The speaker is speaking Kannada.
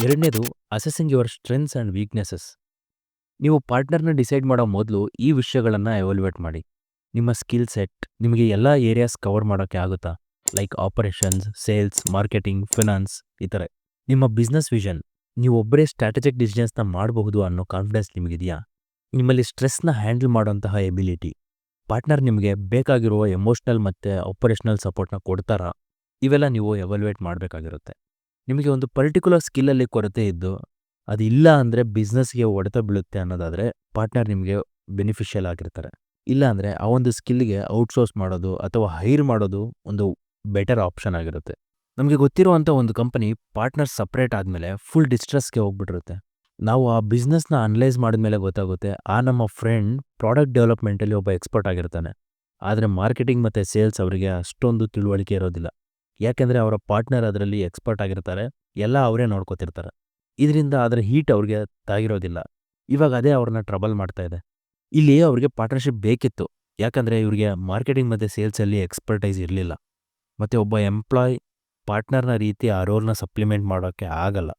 ಎರಡನೇದು accessing your strengths and weaknesses. ನೀವು ಪಾರ್ಟ್ನರ್ನ ಡಿಸೈಡ್ ಮಾಡೋ ಮೊದಲು ಈ ವಿಷಯಗಳನ್ನು ಎವಾಲ್ಯುಯೇಟ್ ಮಾಡಿ. ನಿಮ್ಮ ಸ್ಕಿಲ್ ಸೆಟ್ ನಿಮಗೆ ಎಲ್ಲ ಏರಿಯಾಸ್ ಕವರ್ ಮಾಡೋಕ್ಕೆ ಆಗುತ್ತಾ? Like operations, sales, marketing, finance ಈ ಥರ. ನಿಮ್ಮ ಬಿಸ್ನೆಸ್ ವಿಷನ್, ನೀವು ಒಬ್ಬರೇ ಸ್ಟ್ರಾಟಜಿಕ್ ಡಿಸಿಷನ್ಸ್ನ ಮಾಡಬಹುದು ಅನ್ನೋ ಕಾನ್ಫಿಡೆನ್ಸ್ ನಿಮಗಿದೆಯಾ? ನಿಮ್ಮಲ್ಲಿ ಸ್ಟ್ರೆಸ್ನ ಹ್ಯಾಂಡಲ್ ಮಾಡೋಂತಹ ಎಬಿಲಿಟಿ, ಪಾರ್ಟ್ನರ್ ನಿಮಗೆ ಬೇಕಾಗಿರುವ ಎಮೋಷ್ನಲ್ ಮತ್ತು ಆಪರೇಷನಲ್ ಸಪೋರ್ಟ್ನ ಕೊಡ್ತಾರಾ? ಇವೆಲ್ಲ ನೀವು ಎವಾಲ್ಯುಯೇಟ್ ಮಾಡಬೇಕಾಗಿರುತ್ತೆ. ನಿಮಗೆ ಒಂದು ಪರ್ಟಿಕ್ಯುಲರ್ ಸ್ಕಿಲ್ಲಲ್ಲಿ ಕೊರತೆ ಇದ್ದು ಅದು ಇಲ್ಲ ಅಂದರೆ ಬಿಸ್ನೆಸ್ಗೆ ಹೊಡೆತ ಬೀಳುತ್ತೆ ಅನ್ನೋದಾದರೆ ಪಾರ್ಟ್ನರ್ ನಿಮಗೆ ಬೆನಿಫಿಷಿಯಲ್ ಆಗಿರ್ತಾರೆ. ಇಲ್ಲ ಅಂದರೆ ಆ ಒಂದು ಸ್ಕಿಲ್ಗೆ ಔಟ್ಸೋರ್ಸ್ ಮಾಡೋದು ಅಥವಾ ಹೈರ್ ಮಾಡೋದು ಒಂದು ಬೆಟರ್ ಆಪ್ಷನ್ ಆಗಿರುತ್ತೆ. ನಮಗೆ ಗೊತ್ತಿರುವಂಥ ಒಂದು ಕಂಪನಿ ಪಾರ್ಟ್ನರ್ ಸಪ್ರೇಟ್ ಆದಮೇಲೆ ಫುಲ್ ಡಿಸ್ಟ್ರೆಸ್ಗೆ ಹೋಗ್ಬಿಟ್ಟಿರುತ್ತೆ. ನಾವು ಆ ಬಿಸ್ನೆಸ್ನ ಅನಲೈಸ್ ಮಾಡಿದ್ಮೇಲೆ ಗೊತ್ತಾಗುತ್ತೆ ಆ ನಮ್ಮ ಫ್ರೆಂಡ್ ಪ್ರಾಡಕ್ಟ್ ಡೆವಲಪ್ಮೆಂಟಲ್ಲಿ ಒಬ್ಬ ಎಕ್ಸ್ಪರ್ಟ್ ಆಗಿರ್ತಾನೆ. ಆದರೆ ಮಾರ್ಕೆಟಿಂಗ್ ಮತ್ತು ಸೇಲ್ಸ್ ಅವರಿಗೆ ಅಷ್ಟೊಂದು ತಿಳುವಳಿಕೆ ಇರೋದಿಲ್ಲ. ಯಾಕೆಂದರೆ ಅವರ ಪಾರ್ಟ್ನರ್ ಅದರಲ್ಲಿ ಎಕ್ಸ್ಪರ್ಟ್ ಆಗಿರ್ತಾರೆ, ಎಲ್ಲ ಅವರೇ ನೋಡ್ಕೋತಿರ್ತಾರೆ. ಇದರಿಂದ ಅದರ ಹೀಟ್ ಅವ್ರಿಗೆ ತಾಗಿರೋದಿಲ್ಲ. ಇವಾಗ ಅದೇ ಅವ್ರನ್ನ ಟ್ರಬಲ್ ಮಾಡ್ತಾ ಇದೆ. ಇಲ್ಲಿ ಅವ್ರಿಗೆ ಪಾರ್ಟ್ನರ್ಶಿಪ್ ಬೇಕಿತ್ತು. ಯಾಕಂದರೆ ಇವ್ರಿಗೆ ಮಾರ್ಕೆಟಿಂಗ್ ಮತ್ತು ಸೇಲ್ಸಲ್ಲಿ ಎಕ್ಸ್ಪರ್ಟೈಸ್ ಇರಲಿಲ್ಲ. ಮತ್ತು ಒಬ್ಬ ಎಂಪ್ಲಾಯ್ ಪಾರ್ಟ್ನರ್ನ ರೀತಿ ಆ ರೋಲ್ನ ಸಪ್ಲಿಮೆಂಟ್ ಮಾಡೋಕ್ಕೆ ಆಗಲ್ಲ.